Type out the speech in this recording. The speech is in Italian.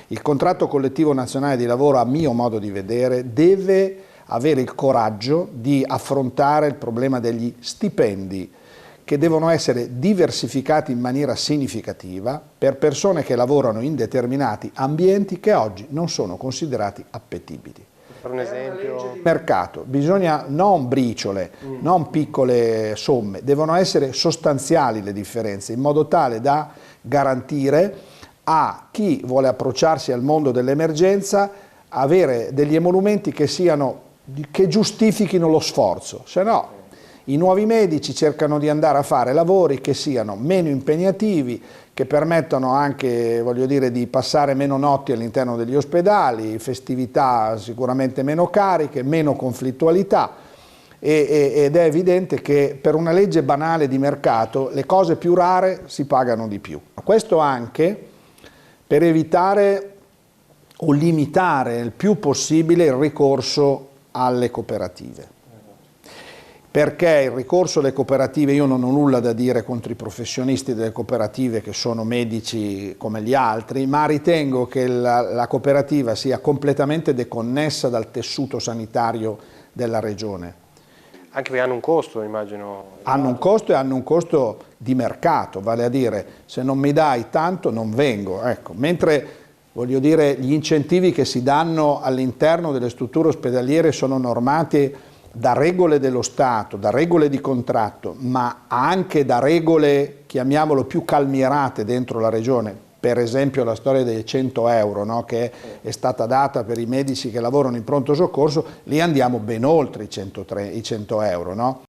Il contratto collettivo nazionale di lavoro, a mio modo di vedere, deve avere il coraggio di affrontare il problema degli stipendi, che devono essere diversificati in maniera significativa per persone che lavorano in determinati ambienti che oggi non sono considerati appetibili. Per un esempio? Mercato, bisogna non briciole, non piccole somme, devono essere sostanziali le differenze, in modo tale da garantire a chi vuole approcciarsi al mondo dell'emergenza avere degli emolumenti che giustifichino lo sforzo, se no i nuovi medici cercano di andare a fare lavori che siano meno impegnativi, che permettano anche, voglio dire, di passare meno notti all'interno degli ospedali, festività sicuramente meno cariche, meno conflittualità, ed è evidente che per una legge banale di mercato le cose più rare si pagano di più. Questo anche per evitare o limitare il più possibile il ricorso alle cooperative. Perché il ricorso alle cooperative, io non ho nulla da dire contro i professionisti delle cooperative che sono medici come gli altri, ma ritengo che la cooperativa sia completamente deconnessa dal tessuto sanitario della regione. Anche perché hanno un costo, immagino. Hanno un costo e hanno un costo di mercato, vale a dire se non mi dai tanto non vengo. Ecco. Mentre voglio dire, gli incentivi che si danno all'interno delle strutture ospedaliere sono normati da regole dello Stato, da regole di contratto, ma anche da regole, chiamiamolo, più calmierate dentro la regione. Per esempio la storia dei 100 euro, no? Che è stata data per i medici che lavorano in pronto soccorso, lì andiamo ben oltre i 100 euro. No?